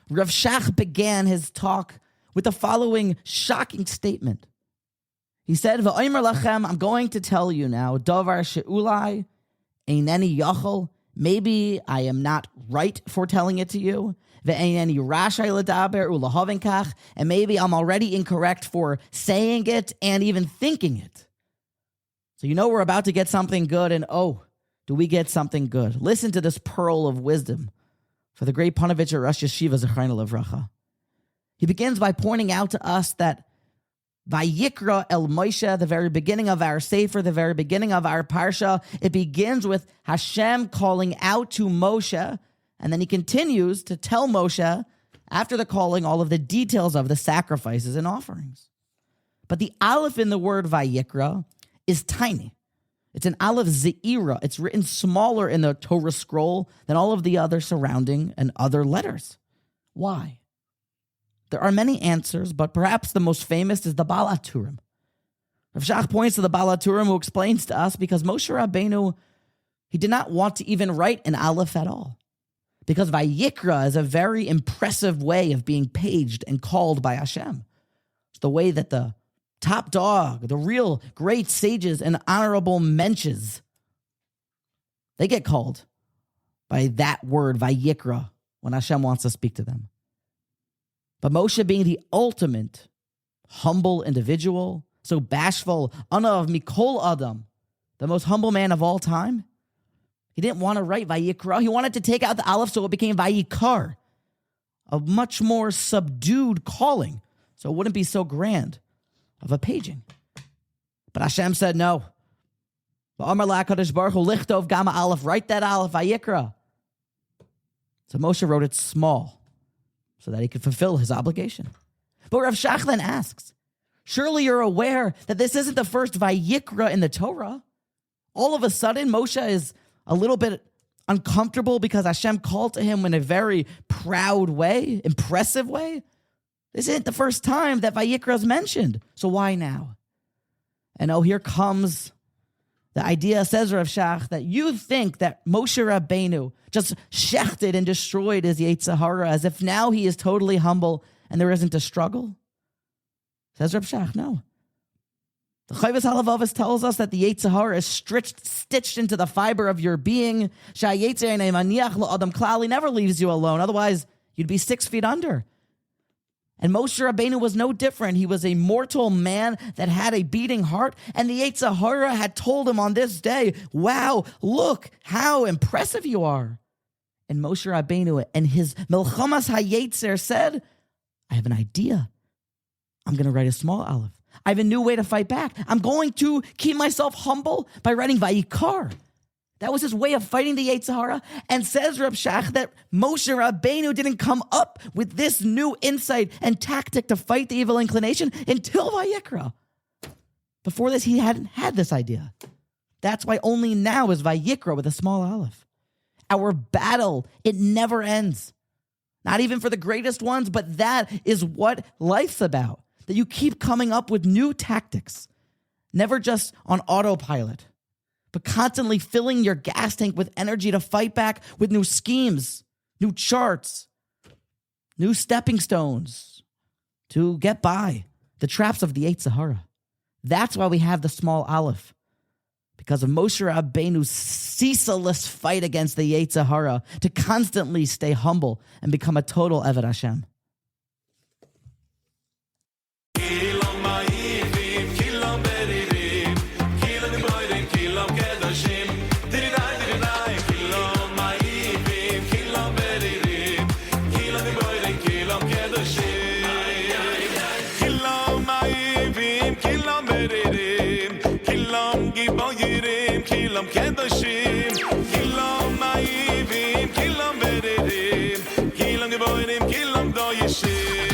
Rav Shach began his talk with the following shocking statement. He said, "V'omer lachem, I'm going to tell you now, davar she'ulai eineni yachol, maybe I am not right for telling it to you, ve'eineni rashai ledaber ulahaven kach, and maybe I'm already incorrect for saying it and even thinking it." So you know we're about to get something good, and oh, do we get something good? Listen to this pearl of wisdom for the great Ponevezher Rosh Yeshiva, Zechreinu Livracha. He begins by pointing out to us that Vayikra el Moshe, the very beginning of our Sefer, the very beginning of our Parsha, it begins with Hashem calling out to Moshe, and then he continues to tell Moshe, after the calling, all of the details of the sacrifices and offerings. But the Aleph in the word Vayikra is tiny. It's an Aleph Ze'ira. It's written smaller in the Torah scroll than all of the other surrounding and other letters. Why? There are many answers, but perhaps the most famous is the Baal HaTurim. Rav Shach points to the Baal HaTurim, who explains to us because Moshe Rabbeinu, he did not want to even write an Aleph at all. Because Vayikra is a very impressive way of being paged and called by Hashem. It's the way that the top dog, the real great sages and honorable mensches, they get called by that word, Vayikra, when Hashem wants to speak to them. But Moshe, being the ultimate humble individual, so bashful, Anav Mikol Adam, the most humble man of all time, he didn't want to write Vayikra. He wanted to take out the Aleph so it became Vayikar, a much more subdued calling, so it wouldn't be so grand of a paging. But Hashem said no. V'amar la'akadosh baruch hu lichtov gama Aleph, write that Aleph, Vayikra. So Moshe wrote it small, so that he could fulfill his obligation. But Rav Shach then asks, surely you're aware that this isn't the first Vayikra in the Torah. All of a sudden, Moshe is a little bit uncomfortable because Hashem called to him in a very proud way, impressive way. This isn't the first time that Vayikra is mentioned. So why now? And oh, here comes the idea, says Rav Shach, that you think that Moshe Rabbeinu just shechted and destroyed his Yetzer Hara as if now he is totally humble and there isn't a struggle? Says Rav Shach, no. The Chayvus Halavavos tells us that the Yetzer Hara is stitched into the fiber of your being. Sha'yetzer maniach la'adam klal, he never leaves you alone. Otherwise, you'd be 6 feet under. And Moshe Rabbeinu was no different. He was a mortal man that had a beating heart, and the Yetzer Hara had told him on this day, wow, look how impressive you are. And Moshe Rabbeinu and his Milchamas HaYetzer said, I have an idea. I'm going to write a small Aleph. I have a new way to fight back. I'm going to keep myself humble by writing Vayikar. That was his way of fighting the Yetzer Hara. And says Rav Shach that Moshe Rabbeinu didn't come up with this new insight and tactic to fight the evil inclination until Vayikra. Before this, he hadn't had this idea. That's why only now is Vayikra with a small Aleph. Our battle, it never ends. Not even for the greatest ones, but that is what life's about. That you keep coming up with new tactics. Never just on autopilot, but constantly filling your gas tank with energy to fight back with new schemes, new charts, new stepping stones to get by the traps of the Yetzer Hara. That's why we have the small Aleph, because of Moshe Rabbeinu's ceaseless fight against the Yetzer Hara to constantly stay humble and become a total Eved Hashem. Kedoshim, Kilom Ma'ivim, Kilom Venerated, Kilom Gebonim, Kilom Do Yeshim.